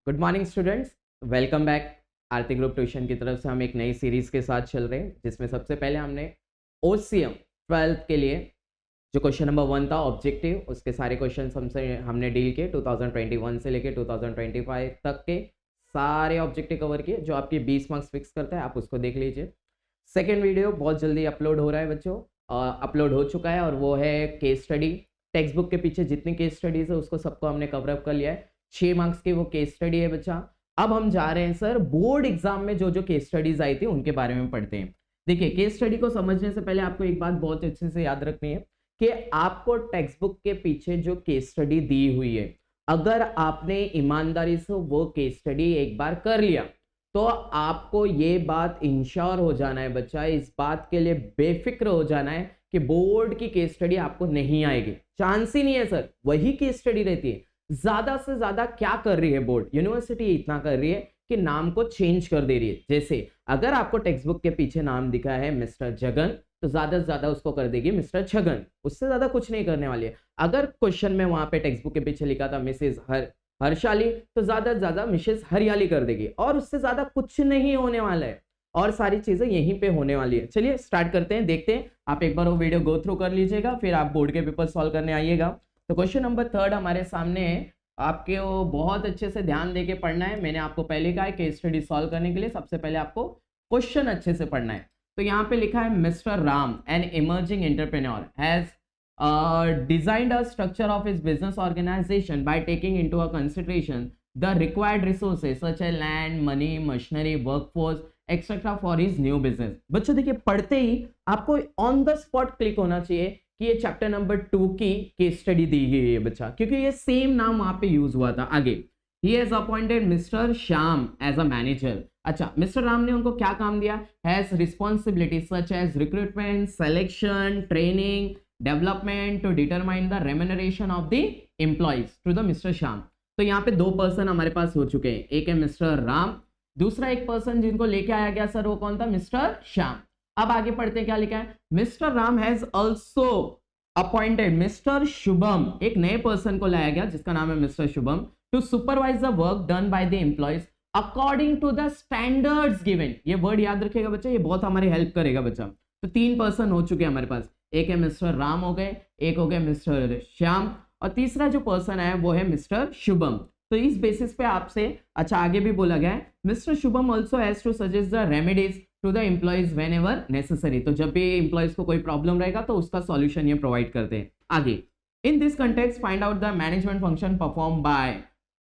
Good morning students, welcome back. Aarti group tuition की तरफ से हम एक नई सीरीज के साथ चल रहे हैं, जिसमें सबसे पहले हमने ओसीएम 12th के लिए जो क्वेश्चन नंबर 1 था ऑब्जेक्टिव, उसके सारे क्वेश्चन हमने डील किए। 2021 से लेके 2025 तक के सारे ऑब्जेक्टिव कवर किए, जो आपके 20 मार्क्स फिक्स करता है, आप उसको देख लीजिए। सेकेंड वीडियो बहुत जल्दी अपलोड हो रहा है बच्चों, अपलोड हो चुका है, और वो है केस स्टडी। टेक्स्ट बुक के पीछे जितनी केस स्टडीज है उसको सबको हमने कवर अप कर लिया है। 6 मार्क्स की वो केस स्टडी है बच्चा। अब हम जा रहे हैं सर बोर्ड एग्जाम में जो जो केस स्टडीज आई थी उनके बारे में पढ़ते हैं। देखिए, केस स्टडी को समझने से पहले आपको एक बात बहुत अच्छे से याद रखनी है कि आपको टेक्स्ट बुक के पीछे जो केस स्टडी दी हुई है, अगर आपने ईमानदारी से वो केस स्टडी एक बार कर लिया तो आपको ये बात इंश्योर हो जाना है बच्चा, इस बात के लिए बेफिक्र हो जाना है कि बोर्ड की केस स्टडी आपको नहीं आएगी। चांस ही नहीं है सर, वही केस स्टडी रहती है। ज्यादा से ज्यादा क्या कर रही है बोर्ड, यूनिवर्सिटी इतना कर रही है कि नाम को चेंज कर दे रही है। जैसे अगर आपको टेक्स्ट बुक के पीछे नाम दिखा है मिस्टर जगन, तो ज्यादा से ज्यादा उसको कर देगी मिस्टर छगन, उससे ज्यादा कुछ नहीं करने वाली है। अगर क्वेश्चन में वहां पे टेक्स्ट बुक के पीछे लिखा था मिसेज हर्षाली, तो ज्यादा से ज्यादा मिसेज हरियाली कर देगी, और उससे ज्यादा कुछ नहीं होने वाला है, और सारी चीजें यहीं पे होने वाली है। चलिए स्टार्ट करते हैं, देखते हैं। आप एक बार वो वीडियो गो थ्रू कर लीजिएगा, फिर आप बोर्ड के पेपर सॉल्व करने आइएगा। तो क्वेश्चन नंबर 3 हमारे सामने है, आपके वो बहुत अच्छे से ध्यान देके पढ़ना है। मैंने आपको पहले कहा है केस स्टडी सॉल्व करने के लिए सबसे पहले आपको क्वेश्चन अच्छे से पढ़ना है। तो यहाँ पे लिखा है mister Ram, an emerging entrepreneur, has designed a structure of his business organization by taking into a consideration the required resources such as land, money, machinery, workforce, etc. for his new business। बच्चों देखिए, पढ़ते ही आपको on the spot click होना चाहिए कि ये chapter number 2 की case study दी गई है बच्चा, क्योंकि ये सेम नाम वहां पे यूज हुआ था आगे। He has appointed Mr. Shyam as a manager। अच्छा, मिस्टर राम ने उनको क्या काम दिया? Has responsibilities such as recruitment, selection, training, development to determine the remuneration of the employees to the Mr. Shyam। तो यहाँ पे 2 पर्सन हमारे पास हो चुके हैं, एक है मिस्टर राम, दूसरा एक पर्सन जिनको लेके आया गया सर वो कौन था? मिस्टर श्याम। अब आगे पढ़ते हैं, क्या लिखा है? Mister Ram has also appointed mister Shubham, एक नए पर्सन को लाया गया जिसका नाम है mister Shubham, to supervise the work done by the employees according to the standards given. ये वर्ड याद रखिएगा बच्चा, ये बहुत हमारी हेल्प करेगा बच्चा। तो 3 पर्सन हो चुके हैं हमारे पास, एक है मिस्टर राम हो गए, एक हो गए मिस्टर श्याम, और तीसरा जो पर्सन है वो है मिस्टर शुभम। तो इस बेसिस पे आपसे अच्छा आगे भी बोला गया है, mister Shubham also has to suggest the remedies to the employees whenever necessary. तो जब भी एम्प्लॉइज को कोई प्रॉब्लम रहेगा तो उसका सॉल्यूशन ये प्रोवाइड करते हैं। आगे, in this context find out the management function perform by.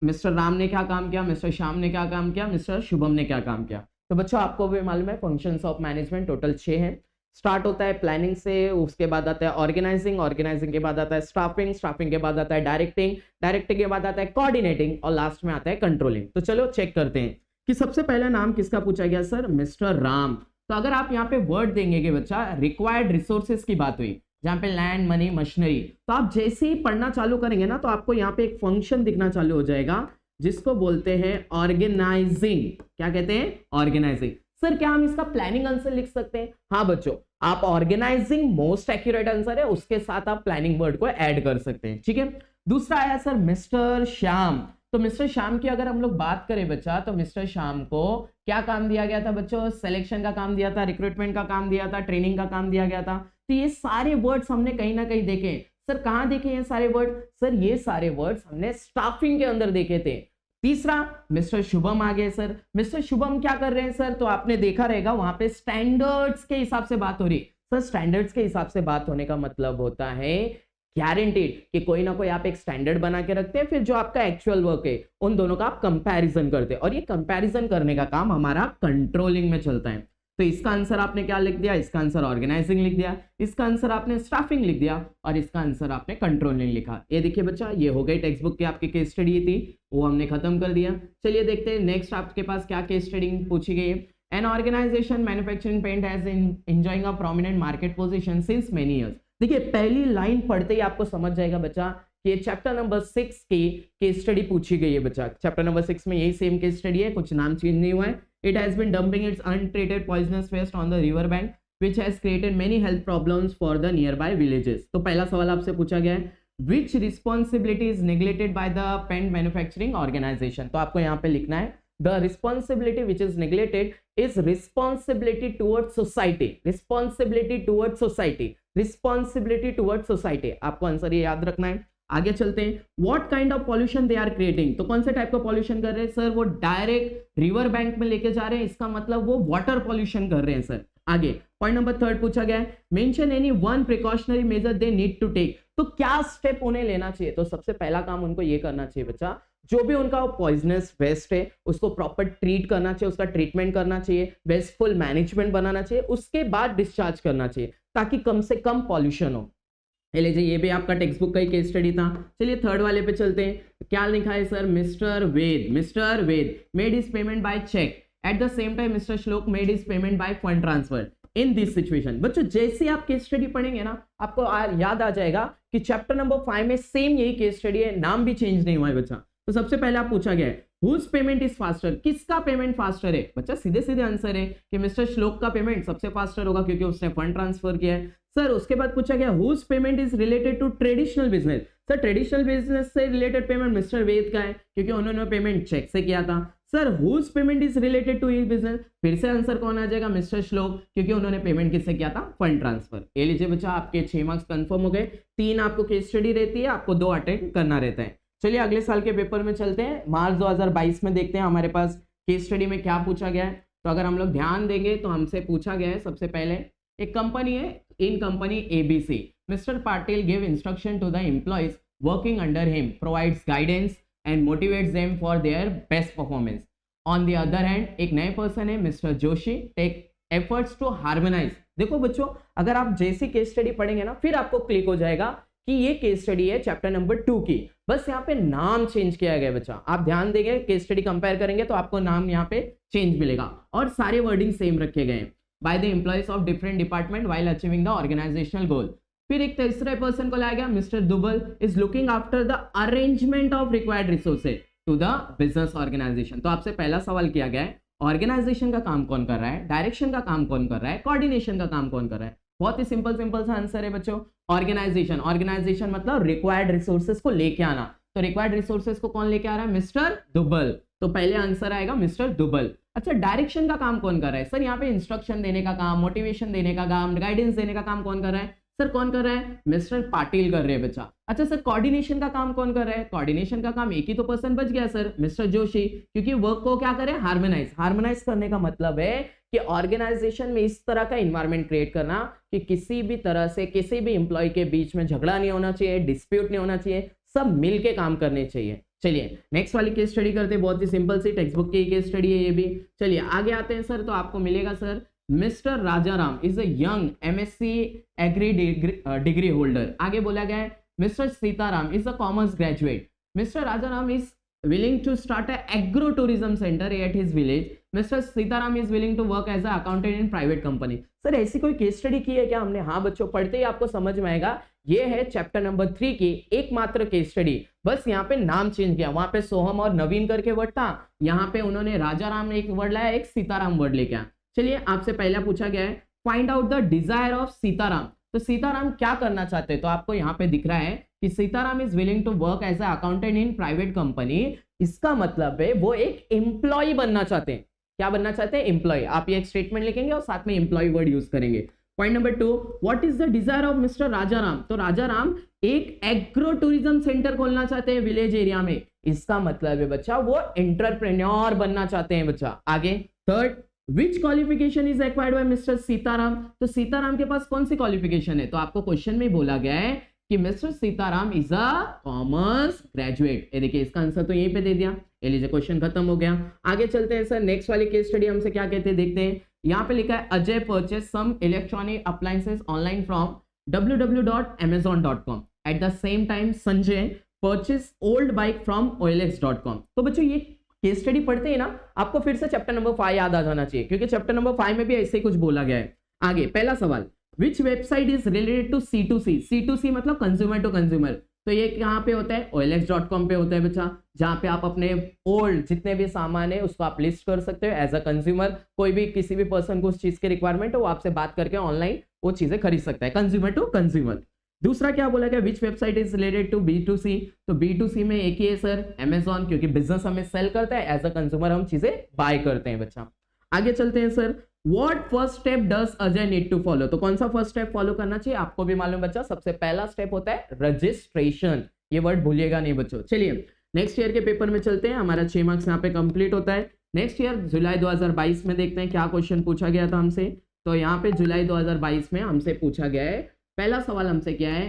Mister Ram ने क्या काम किया, मिस्टर श्याम ने क्या काम किया, मिस्टर शुभम ने क्या काम किया। तो बच्चों आपको भी मालूम है फंक्शंस ऑफ मैनेजमेंट टोटल 6 हैं। स्टार्ट होता है प्लानिंग से, उसके बाद आता है ऑर्गेनाइजिंग, ऑर्गेनाइजिंग के बाद आता है स्टाफिंग, स्टाफिंग के बाद आता है डायरेक्टिंग, डायरेक्टिंग के बाद आता है कोऑर्डिनेटिंग, और लास्ट में आता है कंट्रोलिंग। तो चलो चेक करते हैं कि सबसे पहला नाम किसका पूछा गया सर? मिस्टर राम। तो अगर आप यहाँ पे वर्ड देंगे कि बच्चा रिक्वायर्ड रिसोर्सेज की बात हुई, जहाँ पे लैंड, मनी, मशीनरी, तो आप जैसे ही पढ़ना चालू करेंगे ना तो आपको यहाँ पे एक फंक्शन दिखना चालू हो जाएगा जिसको बोलते हैं ऑर्गेनाइजिंग। क्या कहते हैं? ऑर्गेनाइजिंग। सर क्या हम इसका प्लानिंग आंसर लिख सकते हैं? हाँ बच्चों, आप ऑर्गेनाइजिंग मोस्ट एक्यूरेट आंसर है, उसके साथ आप प्लानिंग वर्ड को ऐड कर सकते हैं। ठीक है। दूसरा आया सर मिस्टर श्याम। तो मिस्टर श्याम की अगर हम लोग बात करें बच्चा, तो मिस्टर श्याम को क्या काम दिया गया था बच्चों? सिलेक्शन का काम दिया था, रिक्रूटमेंट का काम दिया था, ट्रेनिंग का काम दिया गया था। तो ये सारे वर्ड्स हमने कहीं ना कहीं देखे। सर कहाँ देखे ये सारे वर्ड? सर ये सारे वर्ड्स हमने स्टाफिंग के अंदर देखे थे। तीसरा मिस्टर शुभम आ गए सर। मिस्टर शुभम क्या कर रहे हैं सर? तो आपने देखा रहेगा वहां पे स्टैंडर्ड्स के हिसाब से बात हो रही। सर स्टैंडर्ड्स के हिसाब से बात होने का मतलब होता है गारंटीड कि कोई ना कोई आप एक स्टैंडर्ड बना के रखते हैं, फिर जो आपका एक्चुअल वर्क है उन दोनों का आप कंपैरिजन करते हैं, और ये कंपैरिजन करने का काम हमारा कंट्रोलिंग में चलता है। तो इसका आंसर आपने क्या लिख दिया? इसका आंसर ऑर्गेनाइजिंग लिख दिया, इसका आंसर आपने स्टाफिंग लिख दिया, और इसका आंसर आपने कंट्रोलिंग लिखा। ये देखिए बच्चा, ये हो गई टेक्स्ट बुक की आपकी केस स्टडी थी, वो हमने खत्म कर दिया। चलिए देखते हैं नेक्स्ट आपके पास क्या केस स्टडी पूछी गई है। An organisation manufacturing paint has enjoying a prominent market position since many years. देखिए पहली लाइन पढ़ते ही आपको समझ जाएगा बच्चा कि चैप्टर नंबर 6 की केस स्टडी पूछी गई है बच्चा। चैप्टर नंबर 6 में यही सेम केस स्टडी है, कुछ नाम चेंज नहीं हुआ है। It has been dumping its untreated poisonous waste on the river bank, which has created many health problems for the nearby villages। तो पहला सवाल आपसे पूछा गया है, which responsibility is neglected by the pen manufacturing organisation. तो आपको यहाँ पे लिखना है the responsibility which is neglected is responsibility towards society, responsibility towards society, responsibility towards society. आपको आंसर ये याद रखना है। आगे चलते हैं, what kind of pollution they are creating. तो कौन से टाइप का पॉल्यूशन कर रहे हैं सर, वो डायरेक्ट रिवर बैंक में लेके जा रहे हैं, इसका मतलब वो वाटर पॉल्यूशन कर रहे हैं सर। आगे पॉइंट नंबर 3 पूछा गया है, mention any one precautionary measure they need to take. तो क्या स्टेप उन्हें लेना चाहिए। तो सबसे पहला काम उनको ये करना चाहिए बच्चा, जो भी उनका पॉइजनस वेस्ट है उसको प्रॉपर ट्रीट करना चाहिए, उसका ट्रीटमेंट करना चाहिए, वेस्टफुल मैनेजमेंट बनाना चाहिए, उसके बाद डिस्चार्ज करना चाहिए ताकि कम से कम पॉल्यूशन हो। लीजिए ये भी आपका टेक्स्ट बुक का ही केस स्टडी था। चलिए थर्ड वाले पे चलते हैं। क्या लिखा है sir, Mr Ved made his payment by cheque at the same time Mr Shlok made his payment by fund transfer in this situation. बच्चों जैसे आप केस स्टडी पढ़ेंगे ना, आपको याद आ जाएगा कि चैप्टर नंबर 5 में सेम यही केस स्टडी है, नाम भी चेंज नहीं हुआ है बच्चा। तो सबसे पहले आप पूछा गया है हुज पेमेंट इज फास्टर, किसका पेमेंट फास्टर है। बच्चा सीधे सीधे आंसर है कि मिस्टर श्लोक का पेमेंट सबसे फास्टर होगा क्योंकि उसने फंड ट्रांसफर किया है सर। उसके बाद पूछा गया whose payment is related to traditional business. Sir traditional business से रिलेटेड पेमेंट मिस्टर वेद का है क्योंकि उन्होंने पेमेंट चेक से किया था। Sir whose payment is related to his business, फिर से आंसर कौन आ जाएगा, मिस्टर श्लोक, क्योंकि उन्होंने पेमेंट किससे किया था, फंड ट्रांसफर। ये लीजिए बच्चा आपके 6 मार्क्स कंफर्म हो गए। 3 आपको केस स्टडी रहती है, आपको 2 अटेंड करना रहता है। चलिए अगले साल के पेपर में चलते हैं, मार्च 2022 में देखते हैं हमारे पास केस स्टडी में क्या पूछा गया है। तो अगर हम लोग ध्यान देंगे तो हमसे पूछा गया है सबसे पहले, एक कंपनी है, in company ABC Mr Patil give instruction to the employees working under him, provides guidance and motivates them for their best performance. On the other hand एक नए पर्सन है Mr Joshi take efforts to harmonise. देखो बच्चों अगर आप जैसी case study पढ़ेंगे ना फिर आपको क्लिक हो जाएगा कि ये केस स्टडी है चैप्टर नंबर 2 की, बस यहाँ पे नाम चेंज किया गया बच्चा। आप ध्यान देंगे केस स्टडी कंपेयर करेंगे तो आपको नाम यहाँ पे चेंज मिलेगा और सारे वर्डिंग सेम रखे गए हैं। By the employees of different department while achieving the organisational goal. फिर एक तीसरे पर्सन को लाया गया, Mr Dubal is looking after the arrangement of required resources to the business organisation. तो आपसे पहला सवाल किया गया है ऑर्गेनाइजेशन का काम कौन कर रहा है, डायरेक्शन का काम कौन कर रहा है, कोऑर्डिनेशन का काम कौन कर रहा है। बहुत ही सिंपल सा आंसर है बच्चों, ऑर्गेनाइजेशन मतलब रिक्वायर्ड रिसोर्सेज को लेके आना। तो रिक्वायर्ड रिसोर्सेज को कौन लेके आ रहा है, मिस्टर दुबल। तो पहले आंसर आएगा मिस्टर दुबल। अच्छा डायरेक्शन का काम कौन कर रहा है सर, यहाँ पे इंस्ट्रक्शन देने का काम, मोटिवेशन देने का काम, गाइडेंस देने का काम कौन कर रहा है सर, कौन कर रहा है, मिस्टर पाटिल कर रहे हैं बच्चा। अच्छा सर कोऑर्डिनेशन का काम कौन कर रहा है, कोऑर्डिनेशन का काम एक ही तो पर्सन बच गया सर, मिस्टर जोशी, क्योंकि वर्क को क्या करें, हार्मोनाइज करने का मतलब है कि ऑर्गेनाइजेशन में इस तरह का इन्वायरमेंट क्रिएट करना कि किसी भी तरह से किसी भी एम्प्लॉय के बीच में झगड़ा नहीं होना चाहिए, डिस्प्यूट नहीं होना चाहिए, सब मिलके काम करने चाहिए। चलिए नेक्स्ट वाली केस स्टडी करते हैं, बहुत ही सिंपल सी टेक्स्ट बुक की केस स्टडी है ये भी। चलिए आगे आते हैं सर, तो आपको मिलेगा sir mister Rajaram is a young MSc agri degree holder. आगे बोला गया है mister Sitaram is a commerce graduate. Mister Rajaram is willing to start a agro tourism center at his village. Mr. Sitaram is willing to work as a accountant in private company. Sir ऐसी कोई case study की है क्या हमने? हाँ बच्चों, पढ़ते ही आपको समझ में आएगा। ये है चैप्टर नंबर 3 की एकमात्र केस स्टडी, बस यहाँ पे नाम चेंज किया। वहां पे सोहम और नवीन करके वर्ड था, यहाँ पे उन्होंने राजाराम ने एक वर्ड लाया, एक सीताराम वर्ड लेके आया। चलिए आपसे पहला पूछा गया है find out the desire of Sitaram. तो सीताराम क्या करना चाहते हैं, तो आपको यहाँ पे दिख रहा है कि Sitaram is willing to work as an accountant in private company. इसका मतलब है वो एक एम्प्लॉय बनना चाहते हैं। क्या बनना चाहते हैं, एम्प्लॉय। आप ये एक स्टेटमेंट लिखेंगे और साथ में एम्प्लॉय वर्ड यूज करेंगे। Point number 2, what is the desire of mister Rajaram. तो राजाराम एक एग्रो टूरिज्म सेंटर खोलना चाहते हैं विलेज एरिया में। इसका मतलब है बच्चा वो एंटरप्रेन्योर बनना चाहते हैं बच्चा। आगे third, which qualification is acquired by mister Sitaram. तो सीताराम के पास कौन सी क्वालिफिकेशन है, तो आपको क्वेश्चन में बोला गया है कि mister Sitaram is a commerce graduate. ये देखिए इसका आंसर तो यहीं पे दे दिया। ये लीजिए क्वेश्चन खत्म हो गया। आगे चलते हैं सर, नेक्स्ट वाली केस स्टडी हमसे क्या कहते हैं देखते हैं। यहाँ पे लिखा है Ajay purchase some electronic appliances online from www.amazon.com at the same time Sanjay purchase old bike from OLX.com। तो बच्चों ये केस स्टडी पढ़ते हैं ना, आपको फिर से चैप्टर नंबर 5 याद आ जाना चाहिए, क्योंकि चैप्टर नंबर 5 में भी ऐसे ही कुछ बोला गया है। आगे पहला सवाल, which website is related to C2C। C2C मतलब कंज्यूमर टू कंज्यूमर। तो ये कहाँ पे होता है, OLX.com पे होता है बच्चा, जहाँ पे आप अपने ओल्ड जितने भी सामान है उसको आप लिस्ट कर सकते हो एज अ कंज्यूमर। कोई भी किसी भी पर्सन को उस चीज की रिक्वायरमेंट हो वो आपसे बात करके ऑनलाइन वो चीजें खरीद सकता है, कंज्यूमर टू कंज्यूमर। दूसरा क्या बोला गया, which website is related to B2C, तो B2C में एक ही है सर Amazon, क्योंकि बिजनेस हमें सेल करता है, एज अ कंज्यूमर हम चीजें बाय करते हैं बच्चा। आगे चलते हैं sir, what first step does Ajay need to follow, तो कौन सा फर्स्ट स्टेप फॉलो करना चाहिए, आपको भी मालूम बच्चा, सबसे पहला स्टेप होता है रजिस्ट्रेशन, ये वर्ड भूलिएगा नहीं बच्चों। चलिए नेक्स्ट ईयर के पेपर में चलते हैं, हमारा 6 मार्क्स यहाँ पे कंप्लीट होता है। नेक्स्ट ईयर जुलाई 2022 में देखते हैं क्या क्वेश्चन पूछा गया था हमसे। तो यहाँ पे जुलाई 2022 में हमसे पूछा गया है, पहला सवाल हमसे क्या है,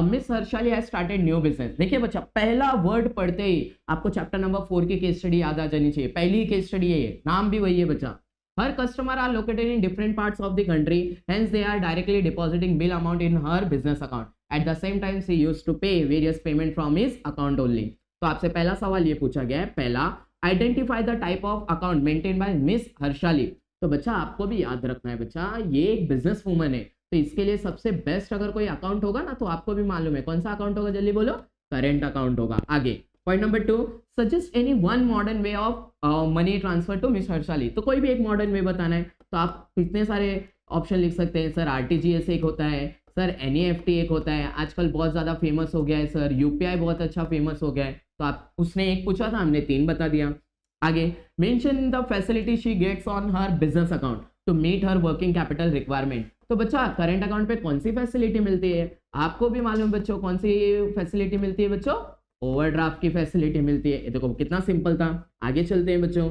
miss Harshali has started new business. देखिए बच्चा, पहला वर्ड पढ़ते ही आपको चैप्टर नंबर 4 की केस स्टडी याद आ जानी चाहिए, पहली केस स्टडी है ये, नाम भी वही है बच्चा। Her customer are located in different parts of the country, hence they are directly depositing bill amount in her business account, at the same time she used to pay various payment from his account only. तो आपसे पहला सवाल ये पूछा गया है, पहला identify the type of account maintain by miss Harshali. तो बच्चा आपको भी याद रखना है बच्चा, ये एक बिजनेस वूमन है, तो इसके लिए सबसे बेस्ट अगर कोई अकाउंट होगा ना, तो आपको भी मालूम है कौन सा अकाउंट होगा, जल्दी बोलो, करेंट अकाउंट होगा। आगे point number 2, suggest any one modern way of money transfer to miss Harshali. तो कोई भी एक मॉडर्न वे बताना है, तो आप कितने सारे ऑप्शन लिख सकते हैं सर, RTGS एक होता है सर, NEFT एक होता है, आजकल बहुत ज्यादा फेमस हो गया है सर, UPI बहुत अच्छा फेमस हो गया है, तो आप उसने एक पूछा था, हमने 3 बता दिया। आगे mention the facility she gets on her business account to meet her working capital requirement. तो बच्चा करंट अकाउंट पे कौन सी फैसिलिटी मिलती है, आपको भी मालूम बच्चों, कौन सी फैसिलिटी मिलती है बच्चों, ओवरड्राफ्ट की फैसिलिटी मिलती है। ये देखो कितना सिंपल था। आगे चलते हैं बच्चों,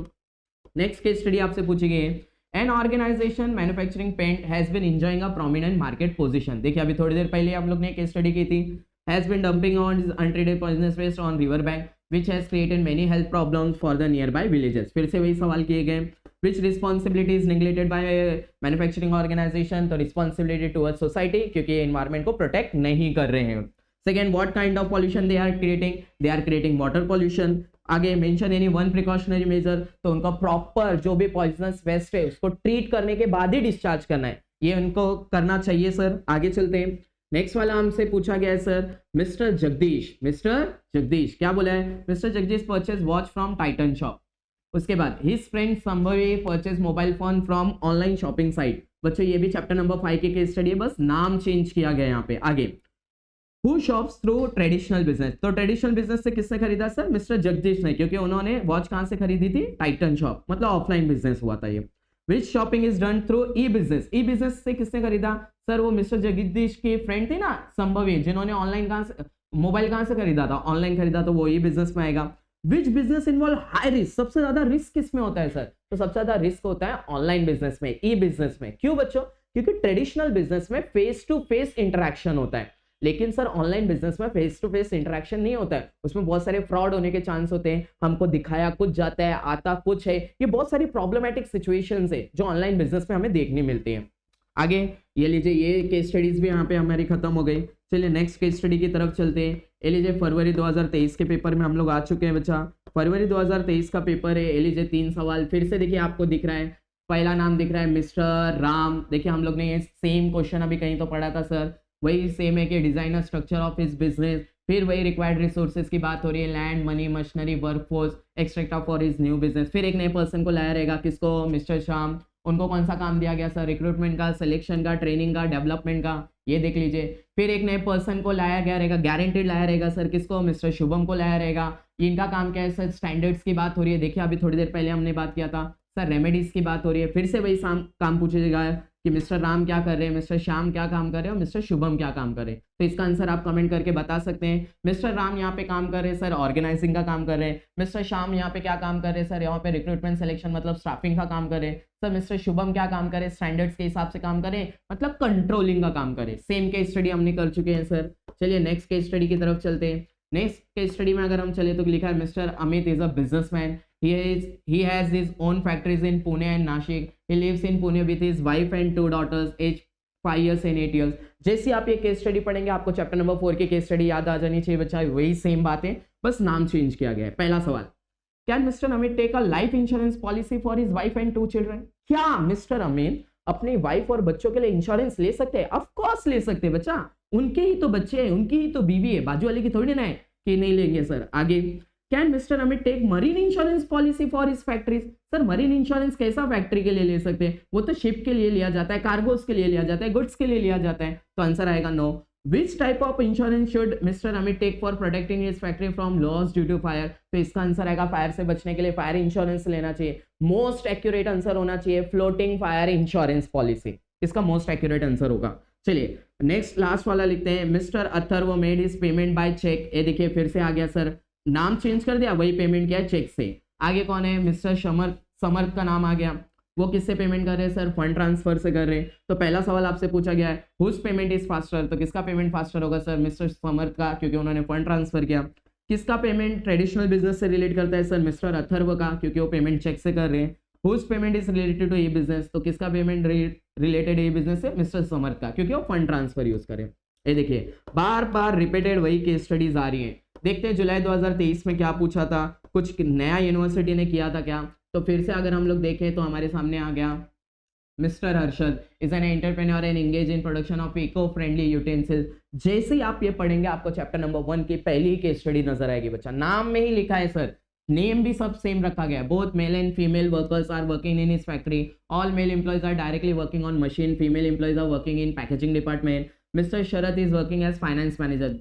नेक्स्ट केस स्टडी आपसे पूछी गई है, an organisation manufacturing paint has been enjoying a prominent market position. देखिए अभी थोड़ी देर पहले हम लोग ने केस स्टडी की थी, has been dumping on untreated poisonous waste on river bank which has created many health problems for the nearby villages। फिर से वही सवाल किए गए, which responsibility is neglected by manufacturing organization, तो responsibility towards society, क्योंकि ये environment को protect नहीं कर रहे हैं। Second, what kind of pollution they are creating, they are creating water pollution। आगे mention any one precautionary measure, तो उनका proper जो भी poisonous waste है उसको treat करने के बाद ही discharge करना है, ये उनको करना चाहिए सर। आगे चलते हैं, नेक्स्ट वाला हमसे पूछा गया है सर, मिस्टर जगदीश क्या बोला है, mister Jagdish purchase watch from Titan shop. उसके बाद his friend Shambhavi purchase mobile phone from online shopping site. बच्चों ये भी चैप्टर नंबर 5 की केस स्टडी है, बस नाम चेंज किया गया यहाँ पे। आगे who shops through traditional business, तो ट्रेडिशनल बिजनेस से किसने खरीदा सर, मिस्टर जगदीश ने, क्योंकि उन्होंने वॉच कहां से खरीदी थी, टाइटन शॉप, मतलब ऑफलाइन बिजनेस हुआ था ये। Which shopping is done through e business से किसने खरीदा सर, वो मिस्टर जगदीश के फ्रेंड थे ना संभवी, जिन्होंने ऑनलाइन कहां से मोबाइल कहां से खरीदा था, ऑनलाइन खरीदा, तो वो ई बिजनेस में आएगा। Which business involve high risk, सबसे ज्यादा रिस्क किसमें होता है सर, तो सबसे ज्यादा रिस्क होता है ऑनलाइन बिजनेस में, ई बिजनेस में। क्यों बच्चों, क्योंकि ट्रेडिशनल बिजनेस में फेस टू फेस इंटरेक्शन होता है, लेकिन सर ऑनलाइन बिजनेस में फेस टू फेस इंटरेक्शन नहीं होता है, उसमें बहुत सारे फ्रॉड होने के चांस होते हैं, हमको दिखाया कुछ जाता है, आता कुछ है, ये बहुत सारी प्रॉब्लमेटिक सिचुएशंस है जो ऑनलाइन बिजनेस में हमें देखने मिलती है। आगे ये लीजिए, ये केस स्टडीज भी यहाँ पे हमारी खत्म हो गई। चलिए नेक्स्ट केस स्टडी की तरफ चलते हैं। ये लीजिए फरवरी 2023 के पेपर में हम लोग आ चुके हैं बच्चा, फरवरी 2023 का पेपर है। ये लीजिए 3 सवाल फिर से देखिए, आपको दिख रहा है, पहला नाम दिख रहा है मिस्टर राम। देखिए हम लोग ने ये सेम क्वेश्चन अभी कहीं तो पढ़ा था सर, वही सेम है कि designer structure of his business, फिर वही रिक्वायर्ड रिसोर्सेज की बात हो रही है, land money machinery workforce extract for his new business. फिर एक नए पर्सन को लाया रहेगा, किसको, मिस्टर श्याम। उनको कौन सा काम दिया गया सर, रिक्रूटमेंट का, सिलेक्शन का, ट्रेनिंग का, डेवलपमेंट का, ये देख लीजिए। फिर एक नए पर्सन को लाया गया रहेगा, गारंटेड लाया रहेगा सर, किसको, मिस्टर शुभम को लाया रहेगा। इनका काम क्या है सर, स्टैंडर्ड्स की बात हो रही है। देखिए अभी थोड़ी देर पहले हमने बात किया था सर, रेमेडीज की बात हो रही है। फिर से वही काम पूछेगा कि मिस्टर राम क्या कर रहे हैं, मिस्टर श्याम क्या काम कर रहे हैं और मिस्टर शुभम क्या काम कर रहे हैं। तो इसका आंसर आप कमेंट करके बता सकते हैं। मिस्टर राम यहाँ पे काम कर रहे हैं सर, ऑर्गेनाइजिंग का काम कर रहे हैं। मिस्टर श्याम यहाँ पे क्या काम कर रहे हैं सर, यहाँ पे रिक्रूटमेंट सिलेक्शन मतलब स्टाफिंग का काम कर रहे हैं सर। मिस्टर शुभम क्या काम करे, स्टैंडर्ड्स के हिसाब से काम करे, मतलब कंट्रोलिंग का काम करे। सेम केस स्टडी हमने कर चुके हैं सर। चलिए नेक्स्ट केस स्टडी की तरफ चलते हैं। नेक्स्ट केस स्टडी में अगर हम चले तो लिखा है mister Amit is a businessman, he has his own factories in Pune and Nashik. He lives in Pune with his wife and 2 daughters aged 5 years and 8 years। जैसे आप ये केस स्टडी पढ़ेंगे आपको चैप्टर नंबर 4 की केस स्टडी याद आ जानी चाहिए बच्चा, वही सेम बात है, बस नाम चेंज किया गया है। पहला सवाल, can mister Amit take a life insurance policy for his wife and 2 children. क्या मिस्टर अमित अपनी वाइफ और बच्चों के लिए इंश्योरेंस ले सकते हैं? ऑफ कोर्स ले सकते हैं बच्चा, उनके ही तो बच्चे हैं, उनकी ही तो बीवी है, बाजू वाले की थोड़ी ना है कि नहीं लेंगे सर। आगे, can mister Amit take marine insurance policy for his factories. Sir marine insurance कैसा फैक्ट्री के लिए ले सकते हैं, वो तो शिप के लिए लिया जाता है, कार्गोस के लिए लिया जाता है, गुड्स के लिए लिया जाता है, तो आंसर आएगा no. Which type of insurance should mister Amit take for protecting his factory from loss due to fire? तो इसका आंसर आएगा फायर से बचने के लिए फायर इंश्योरेंस लेना चाहिए। मोस्ट एक्यूरेट आंसर होना चाहिए फ्लोटिंग फायर इंश्योरेंस पॉलिसी, इसका मोस्ट एक्यूरेट आंसर होगा। चलिए नेक्स्ट लास्ट वाला लिखते हैं, mister Atharva made his payment by cheque. ये देखिए फिर से आ गया सर, नाम चेंज कर दिया, वही पेमेंट किया चेक से। आगे कौन है, मिस्टर समर्थ का नाम आ गया, वो किससे पेमेंट कर रहे हैं सर, फंड ट्रांसफर से कर रहे हैं। तो पहला सवाल आपसे पूछा गया है हुज पेमेंट इज फास्टर, तो किसका पेमेंट फास्टर होगा सर, मिस्टर समर्थ का, क्योंकि उन्होंने फंड ट्रांसफर किया। किसका पेमेंट ट्रेडिशनल बिजनेस से रिलेट करता है सर, मिस्टर अथर्व का, क्योंकि वो पेमेंट चेक से कर रहे हैं। Whose payment is related to e business, तो किसका पेमेंट रिलेटेड ई बिजनेस से, मिस्टर समर्थ का, क्योंकि वो फंड ट्रांसफर यूज करें। ये देखिए बार बार रिपीटेड वही केस स्टडीज आ रही हैं। देखते हैं जुलाई 2023 में क्या पूछा था, कुछ नया यूनिवर्सिटी ने किया था क्या। तो फिर से अगर हम लोग देखें तो हमारे सामने आ गया, mister Harshad is an entrepreneur and engage in production of eco friendly utensils. जैसे ही आप ये पढ़ेंगे आपको चैप्टर नंबर 1 की पहली केस स्टडी नजर आएगी बच्चा, नाम में ही लिखा है सर, नेम भी सब सेम रखा गया है। Both male and female workers are working in his factory, all male employees are directly working on machine, female employees are working in packaging department, mister Sharad is working as finance manager.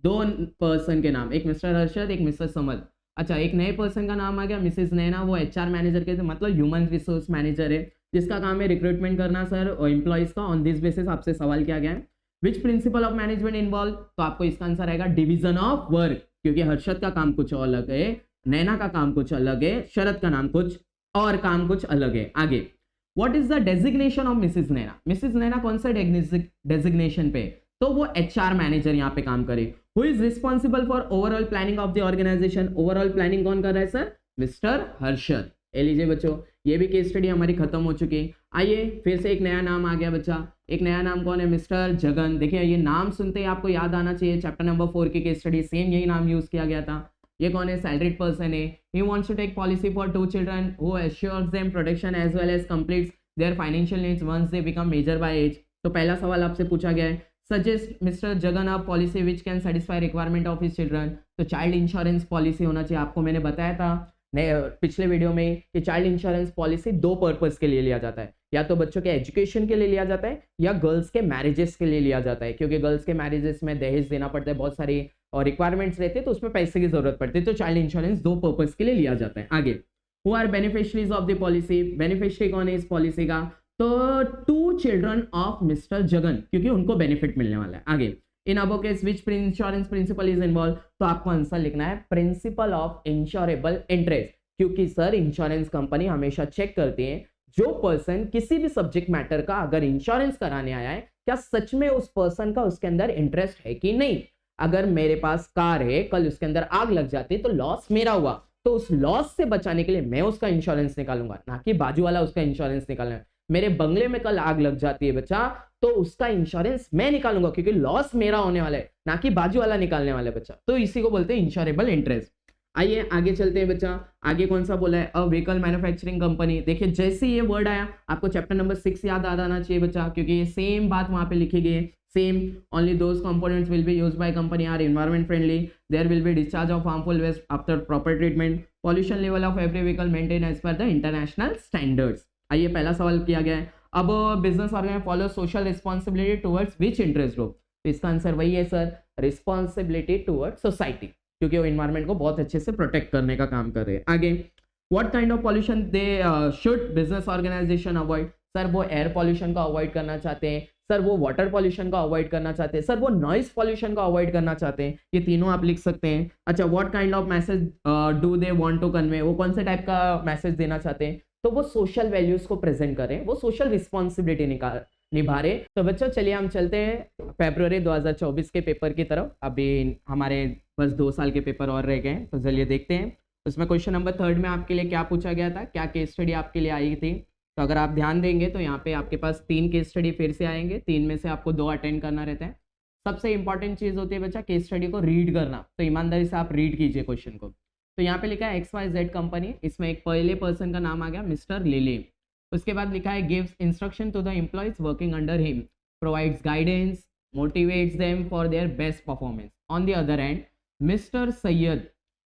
दो person के नाम, एक mister Harshad एक mister Samad. अच्छा एक नए person का नाम आ गया मिसेस नैना, वो एचआर मैनेजर के मतलब ह्यूमन रिसोर्स मैनेजर है, जिसका काम है रिक्रूटमेंट करना सर और एम्प्लॉयज का। ऑन दिस बेसिस आपसे सवाल किया गया है which principle of management involve, तो आपको इसका आंसर आएगा डिवीजन ऑफ वर्क, क्योंकि हर्षद का काम कुछ अलग है, नैना का काम कुछ अलग है, शरद का नाम कुछ और काम कुछ अलग है। आगे what is the designation of Mrs Naina, Mrs Naina कौन सा डेजिग्नेशन पे, तो वो एचआर मैनेजर यहाँ पे काम करे। Who is responsible for overall planning of the organisation, overall planning कौन कर रहा है सर, मिस्टर हर्षद। लीजिए बच्चों ये भी केस स्टडी हमारी खत्म हो चुकी है। आइए फिर से एक नया नाम आ गया बच्चा, एक नया नाम कौन है, मिस्टर जगन। देखिए ये नाम सुनते ही आपको याद आना चाहिए चैप्टर नंबर 4 की केस स्टडी, सेम यही नाम यूज किया गया था। ये कौन है, सैलरीड पर्सन है। He wants to take policy for 2 children who assures them protection as well as completes their financial needs once they become major by age. तो पहला सवाल आपसे पूछा गया है suggest mister Jagan a policy which can satisfy requirement of his children. तो child insurance policy होना चाहिए। आपको मैंने बताया था पिछले वीडियो में कि चाइल्ड इंश्योरेंस पॉलिसी 2 पर्पस के लिए लिया जाता है, या तो बच्चों के एजुकेशन के लिए लिया जाता है या गर्ल्स के मैरिजेस के लिए लिया जाता है, क्योंकि गर्ल्स के मैरिजेस में दहेज देना पड़ता है, बहुत सारी और रिक्वायरमेंट्स रहते हैं तो उसमें पैसे की जरूरत पड़ती है। तो चाइल्ड इंश्योरेंस 2 पर्पस के लिए लिया जाता है। आगे who are beneficiaries of the policy, beneficiary कौन है इस पॉलिसी का, तो 2 चिल्ड्रन ऑफ मिस्टर जगन, क्योंकि उनको बेनिफिट मिलने वाला है। आगे in above case which insurance principle is involve, तो आपको आंसर लिखना है प्रिंसिपल ऑफ इंश्योरेबल इंटरेस्ट, क्योंकि सर इंश्योरेंस कंपनी हमेशा चेक करती है जो पर्सन किसी भी सब्जेक्ट मैटर का अगर इंश्योरेंस कराने आया है क्या सच में उस पर्सन का उसके अंदर इंटरेस्ट है कि नहीं। अगर मेरे पास कार है, कल उसके अंदर आग लग जाती तो लॉस मेरा हुआ, तो उस लॉस से बचाने के लिए मैं उसका इंश्योरेंस निकालूंगा, ना कि बाजू वाला उसका इंश्योरेंस निकालना। मेरे बंगले में कल आग लग जाती है बच्चा, तो उसका इंश्योरेंस मैं निकालूंगा क्योंकि लॉस मेरा होने वाला है, ना कि बाजू वाला निकालने वाला है बच्चा। तो इसी को बोलते हैं इंश्योरेबल इंटरेस्ट। आइए आगे चलते हैं बच्चा, आगे कौन सा बोला है, अ व्हीकल मैन्युफैक्चरिंग कंपनी। देखिए जैसे ये वर्ड आया आपको चैप्टर नंबर 6 याद आ जाना चाहिए बच्चा, क्योंकि ये सेम बात वहां पे लिखी गई है। Same only those components will be used by company are environment friendly, there will be discharge of harmful waste after proper treatment, pollution level of every vehicle maintain as per the international standards. आइए पहला सवाल किया गया है, अब business organisation follow social responsibility towards which interest group. तो इसका answer वही है सर, रिस्पॉन्सिबिलिटी टुवर्ड्स सोसाइटी, क्योंकि वो इन्वायरमेंट को बहुत अच्छे से प्रोटेक्ट करने का काम कर रहे हैं। आगे what kind of pollution they should business organisation avoid, sir वो एयर पॉल्यूशन को अवॉइड करना चाहते हैं, सर वो वाटर पॉल्यूशन को अवॉइड करना चाहते हैं, सर वो नॉइज पॉल्यूशन को अवॉइड करना चाहते हैं। ये तीनों आप लिख सकते हैं। अच्छा what kind of message do they want to convey, वो कौन से टाइप का मैसेज देना चाहते हैं, तो वो सोशल वैल्यूज को प्रेजेंट करें, वो सोशल रिस्पॉन्सिबिलिटी निभा रहे। तो बच्चों चलिए हम चलते हैं फरवरी 2024 के पेपर की तरफ। अभी हमारे बस 2 साल के पेपर और रह गए, तो चलिए देखते हैं उसमें क्वेश्चन नंबर 3 में आपके लिए क्या पूछा गया था, क्या केस स्टडी आपके लिए आई थी। तो अगर आप ध्यान देंगे तो यहाँ पे आपके पास 3 केस स्टडी फिर से आएंगे, 3 में से आपको 2 अटेंड करना रहता है। सबसे इंपॉर्टेंट चीज़ होती है बच्चा केस स्टडी को रीड करना, तो ईमानदारी से आप रीड कीजिए क्वेश्चन को। तो यहाँ पे लिखा है XYZ कंपनी, इसमें एक पहले पर्सन का नाम आ गया मिस्टर लिली। उसके बाद लिखा है gives instruction to the employees working under him, provides guidance, motivates them for their best performance. On the other hand mister Syed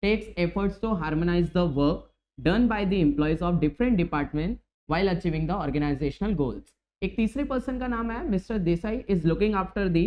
takes efforts to harmonize the work done by the employees of different departments while achieving the organizational goals. एक तीसरे person का नाम है mister Desai, is looking after the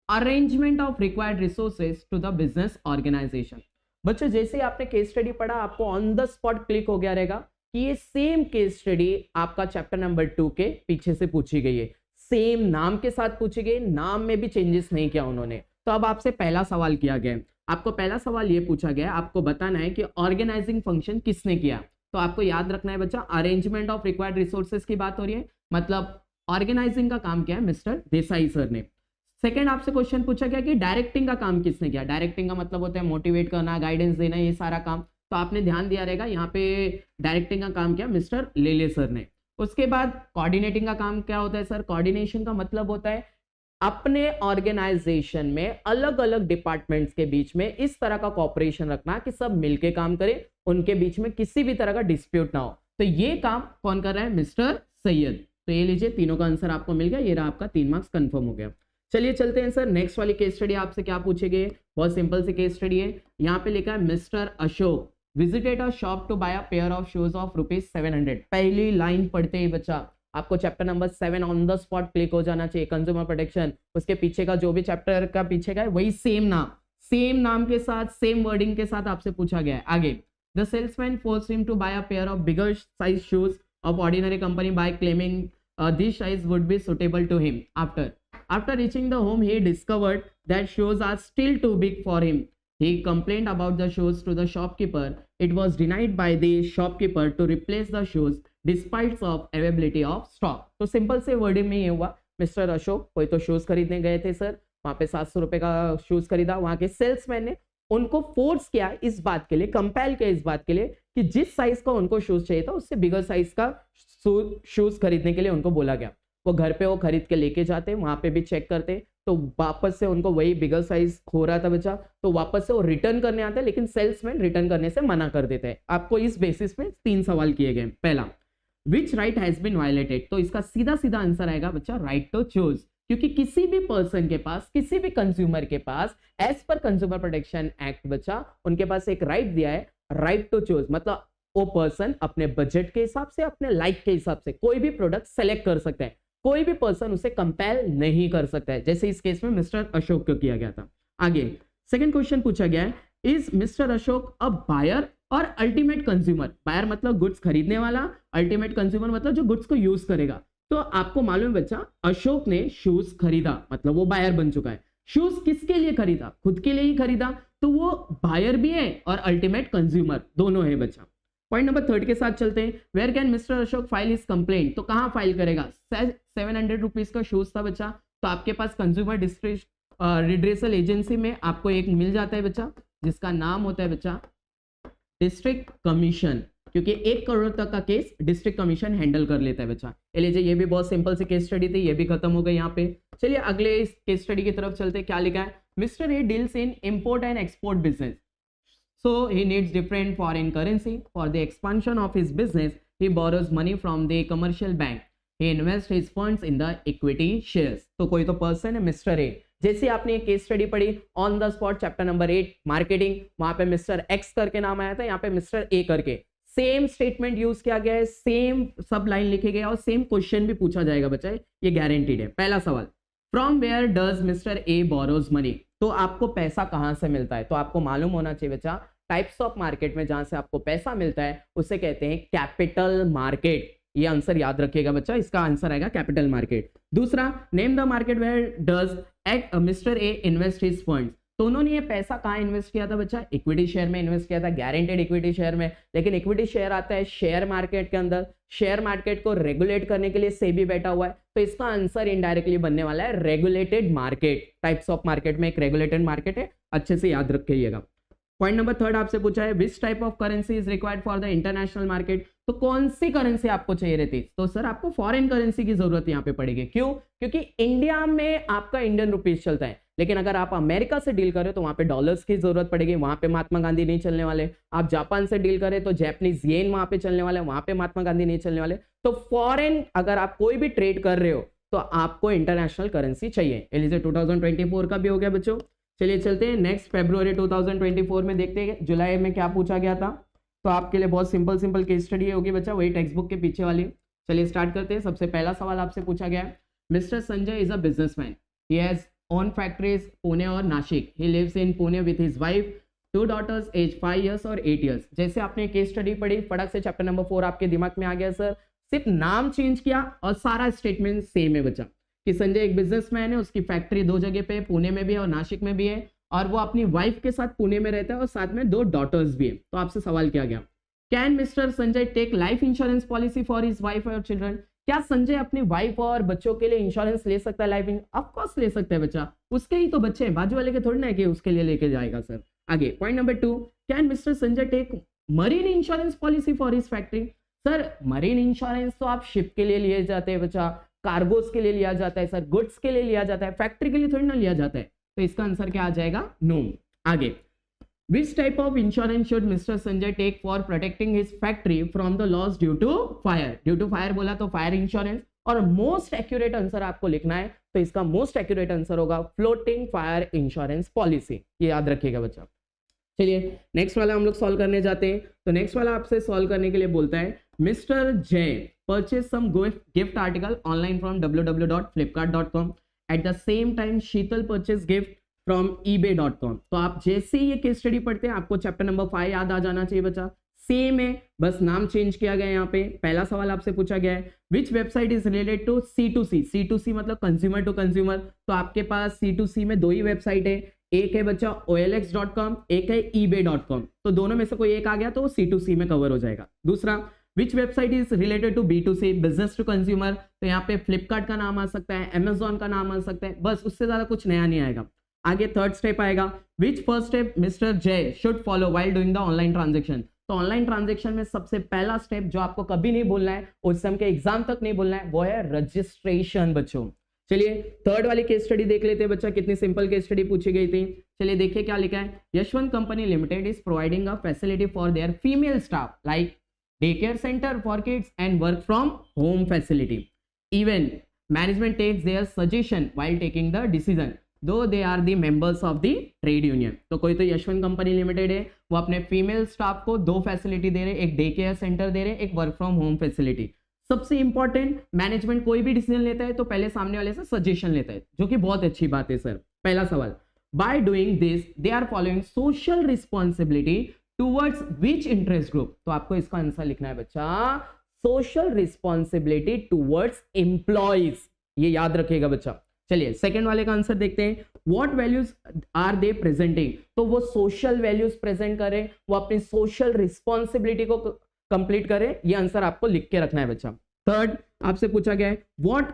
arrangement of required resources to the business organisation. बच्चों जैसे ही आपने case study पढ़ा आपको ऑन द स्पॉट क्लिक हो गया रहेगा कि ये सेम केस स्टडी आपका चैप्टर नंबर 2 के पीछे से पूछी गई है, सेम नाम के साथ पूछी गई, नाम में भी चेंजेस नहीं किया उन्होंने। तो अब आपसे पहला सवाल किया गया है, आपको पहला सवाल ये पूछा गया है, आपको बताना है कि ऑर्गेनाइजिंग फंक्शन किसने किया। तो आपको याद रखना है बच्चा, अरेंजमेंट ऑफ रिक्वायर्ड रिसोर्सेज की बात हो रही है, मतलब ऑर्गेनाइजिंग का काम किया है मिस्टर देसाई सर ने। सेकंड आपसे क्वेश्चन पूछा गया कि डायरेक्टिंग का काम किसने किया। डायरेक्टिंग का मतलब होता है मोटिवेट करना, गाइडेंस देना, ये सारा काम। तो आपने ध्यान दिया रहेगा यहाँ पे डायरेक्टिंग का काम किया मिस्टर लेले सर ने। उसके बाद कोऑर्डिनेटिंग का काम क्या होता है सर? कोऑर्डिनेशन का मतलब होता है अपने ऑर्गेनाइजेशन में अलग अलग डिपार्टमेंट्स के बीच में इस तरह का कॉपरेशन रखना कि सब मिलके काम करें, उनके बीच में किसी भी तरह का डिस्प्यूट ना हो। तो ये काम कौन कर रहा है? मिस्टर सैयद। तो ये लीजिए, तीनों का आंसर आपको मिल गया, ये रहा आपका 3 मार्क्स कंफर्म हो गया। चलिए चलते हैं सर, नेक्स्ट वाली केस स्टडी आपसे क्या पूछे गए? बहुत सिंपल सी केस स्टडी है। यहाँ पे लिखा है mister Ashok visited a shop to buy a pair of shoes of ₹700। पहली लाइन पढ़ते ही बच्चा आपको chapter number 7 on the spot click हो जाना चाहिए, कंज्यूमर प्रोटेक्शन। उसके पीछे का जो भी चैप्टर का पीछे का है वही सेम नाम के साथ, सेम वर्डिंग के साथ आपसे पूछा गया है। आगे, the salesman forced him to buy a pair of bigger size shoes of ordinary company by claiming this size would be suitable to him. After reaching the home, he discovered that shoes are still too big for him. He complained about the shoes to the shopkeeper. It was denied by the shopkeeper to replace the shoes despite of availability of stock. तो simple से wording में ये हुआ, mister Ashok कोई तो shoes खरीदने गए थे सर, वहां पे 700 रुपए का शूज खरीदा। वहां के सेल्समैन ने उनको फोर्स किया इस बात के लिए, कंपेल किया इस बात के लिए कि जिस साइज का उनको शूज चाहिए था उससे बिगर साइज का शूज खरीदने के लिए उनको बोला गया। वो घर पे वो खरीद के लेके जाते, वहां पे भी चेक करते, तो वापस से उनको वही बिगर साइज हो रहा था बच्चा, तो वापस से वो रिटर्न करने आते, लेकिन सेल्समैन रिटर्न करने से मना कर देते हैं। आपको इस बेसिस पे 3 सवाल किए गए। पहला, विच राइट हैज बीन वायलेटेड? तो इसका सीधा सीधा आंसर आएगा बच्चा राइट टू चूज, क्योंकि किसी भी पर्सन के पास, किसी भी कंज्यूमर के पास as per consumer protection act बच्चा उनके पास एक राइट दिया है, राइट टू चूज। मतलब वो पर्सन अपने बजट के हिसाब से, अपने लाइक के हिसाब से कोई भी प्रोडक्ट सेलेक्ट कर सकते हैं, कोई भी पर्सन उसे कंपेल नहीं कर सकता है, जैसे इस केस में मिस्टर अशोक को किया गया था। आगे सेकंड क्वेश्चन पूछा गया है, is mister Ashok a buyer or ultimate consumer? Buyer मतलब गुड्स खरीदने वाला, अल्टीमेट कंज्यूमर मतलब जो गुड्स को यूज करेगा। तो आपको मालूम है बच्चा, अशोक ने शूज खरीदा, मतलब वो बायर बन चुका है। शूज किसके लिए खरीदा? खुद के लिए ही खरीदा, तो वो बायर भी है और अल्टीमेट कंज्यूमर दोनों है बच्चा। पॉइंट नंबर 3 के साथ चलते हैं। Where can mister Ashok file his complaint? तो कहां फाइल करेगा? 700 रुपीज का शूज था बच्चा, तो आपके पास कंज्यूमर डिस्ट्रिक्ट रिड्रेसल एजेंसी में आपको एक मिल जाता है बच्चा, जिसका नाम होता है बच्चा डिस्ट्रिक्ट कमीशन, क्योंकि 1 करोड़ तक का केस डिस्ट्रिक्ट कमीशन हैंडल कर लेता है बच्चा। लीजिए, ये भी बहुत सिंपल सी केस स्टडी थी, ये भी खत्म हो गई यहाँ पे। चलिए अगले इस केस स्टडी की तरफ चलते हैं। क्या लिखा है? Mister A deals in import and export business, so he needs different foreign currency for the expansion of his business. He borrows money from the commercial bank. He invests his funds in the equity shares. तो कोई तो person है mister A. जैसे आपने ये case study पढ़ी on the spot chapter number 8 marketing, वहां पे मिस्टर एक्स करके नाम आया था, यहाँ पे मिस्टर ए करके सेम स्टेटमेंट यूज किया गया है, सेम सब लाइन लिखे गए और सेम क्वेश्चन भी पूछा जाएगा बच्चा, ये गारंटीड है। पहला सवाल, from where does mister A borrows money? तो आपको पैसा कहां से मिलता है? तो आपको मालूम होना चाहिए बच्चा, टाइप्स ऑफ मार्केट में जहां से आपको पैसा मिलता है उसे कहते हैं कैपिटल मार्केट। ये आंसर याद रखिएगा बच्चा, इसका आंसर आएगा कैपिटल मार्केट। दूसरा, name the market where does mister A invest his funds? तो उन्होंने ये पैसा कहाँ इन्वेस्ट किया था बच्चा? इक्विटी शेयर में इन्वेस्ट किया था, गारंटेड इक्विटी शेयर में। लेकिन इक्विटी शेयर आता है शेयर मार्केट के अंदर, शेयर मार्केट को रेगुलेट करने के लिए सेबी बैठा हुआ है, तो इसका आंसर इनडायरेक्टली बनने वाला है regulated market. Types of market में एक रेगुलेटेड मार्केट है, अच्छे से याद रखिएगा। पॉइंट नंबर 3 आपसे पूछा है, विच type of currency is required for the international market? तो कौन सी करेंसी आपको चाहिए रहती? तो सर आपको फॉरेन करेंसी की जरूरत यहाँ पे पड़ेगी। क्यों? क्योंकि इंडिया में आपका इंडियन रुपीज चलता है, लेकिन अगर आप अमेरिका से डील करें तो वहां पे डॉलर्स की जरूरत पड़ेगी, वहां पे महात्मा गांधी नहीं चलने वाले। आप जापान से डील करें तो जैपनीज येन वहां पे चलने वाले, वहां पे महात्मा गांधी नहीं चलने वाले। तो फॉरेन अगर आप कोई भी ट्रेड कर रहे हो तो आपको इंटरनेशनल करेंसी चाहिए। एलिजे 2024 का भी हो गया बच्चों। चलिए चलते हैं नेक्स्ट फरवरी 2024 में, देखते हैं जुलाई में क्या पूछा गया था। तो आपके लिए बहुत सिंपल केस स्टडी होगी बच्चा, वही टेक्स्ट बुक के पीछे वाली। चलिए स्टार्ट करते हैं। सबसे पहला सवाल आपसे पूछा गया है, mister Sanjay is a businessman, he has own factories Pune और Nashik. He lives in Pune with his wife, 2 daughters age 5 years और 8 years. जैसे आपने केस स्टडी पढ़ी, फटक से चैप्टर नंबर 4 आपके दिमाग में आ गया सर. सिर्फ नाम चेंज किया और सारा स्टेटमेंट सेम है बच्चा. कि संजय एक बिजनेसमैन है, उसकी फैक्ट्री 2 जगह पे, पुणे में भी है और नासिक में भी है, और वो अपनी वाइफ के साथ पुणे में रहता है और साथ में 2 डॉटर्स भी है. तो आपसे सवाल किया गया, can mister Sanjay take life insurance policy for his wife और चिल्ड्रन? क्या संजय अपनी वाइफ और बच्चों के लिए इंश्योरेंस ले सकता है? लाइफ ऑफ कोर्स ले सकता है बच्चा, उसके ही तो बच्चे हैं, बाजू वाले के थोड़ी ना कि उसके लिए लेके जाएगा सर. आगे point number 2, can mister Sanjay take marine insurance policy for his factory? Sir marine insurance तो आप शिप के लिए लिए जाते हैं बच्चा, कार्गोस के लिए लिया जाता है सर, गुड्स के लिए लिया जाता है, फैक्ट्री के लिए थोड़ी ना लिया जाता है. तो इसका आंसर क्या आ जाएगा? नो. आगे, which type of insurance should Mr. Sanjay take for protecting his factory from the loss due to fire? Due to fire बोला तो फायर इंश्योरेंस, और मोस्ट एक्यूरेट आंसर आपको लिखना है, तो इसका मोस्ट एक्यूरेट आंसर होगा फ्लोटिंग फायर इंश्योरेंस पॉलिसी. ये याद रखिएगा बच्चा. चलिए नेक्स्ट वाला हम लोग सॉल्व करने जाते हैं. तो नेक्स्ट वाला आपसे सॉल्व करने के लिए बोलता है, mister Jay purchase some gift article online from www.flipkart.com. At the same time Sheetal purchase gift from ebay.com. तो आप जैसे ये केस स्टडी पढ़ते हैं आपको चैप्टर नंबर 5 याद आ जाना चाहिए बच्चा. सेम है, बस नाम चेंज किया गया है. यहाँ पे पहला सवाल आपसे पूछा गया है, which website is related to C2C? C2C मतलब कंज्यूमर टू कंज्यूमर. तो आपके पास C2C में 2 ही वेबसाइट है, एक है बच्चा OLX.com, एक है ebay.com. तो दोनों में से कोई एक आ गया तो C2C में कवर हो जाएगा. दूसरा, which website is related to B2C, business to consumer? तो यहाँ पे फ्लिपकार्ट का नाम आ सकता है, Amazon का नाम आ सकता है, बस उससे ज्यादा कुछ नया नहीं आएगा. आगे थर्ड स्टेप आएगा, विच फर्स्ट स्टेप मिस्टर जय should follow while doing the online transaction? तो ऑनलाइन ट्रांजेक्शन में सबसे पहला स्टेप जो आपको कभी नहीं भूलना है और सम के एग्जाम तक नहीं भूलना है, वो है रजिस्ट्रेशन बच्चों. चलिए थर्ड वाली केस स्टडी देख लेते हैं बच्चा, कितनी सिंपल केस स्टडी पूछी गई थी. चलिए देखिए क्या लिखा है, Yashwant company limited is providing a facility for their female staff like day care centre for kids and work from home facility. Even management takes their suggestion while taking the decision though they are the members of the trade union. तो कोई तो Yashwant company limited है, वो अपने female staff को 2 facility दे रहे, एक day care centre दे रहे, एक वर्क फ्रॉम होम फैसिलिटी. सबसे इंपॉर्टेंट, मैनेजमेंट कोई भी डिसीजन लेता है तो पहले सामने वाले से सजेशन लेता है, जो कि बहुत अच्छी बात है सर. पहला सवाल, by doing this they are following social responsibility towards which interest group? तो आपको इसका आंसर लिखना है बच्चा, सोशल रिस्पॉन्सिबिलिटी टूवर्ड्स एम्प्लॉइज. ये याद रखिएगा बच्चा. चलिए सेकंड वाले का आंसर देखते हैं, what values are they presenting? तो वो सोशल वैल्यूज प्रेजेंट करें, वो अपनी सोशल रिस्पॉन्सिबिलिटी को कंप्लीट करें. ये आंसर आपको लिख के रखना है बच्चा. थर्ड आपसे पूछा गया है, what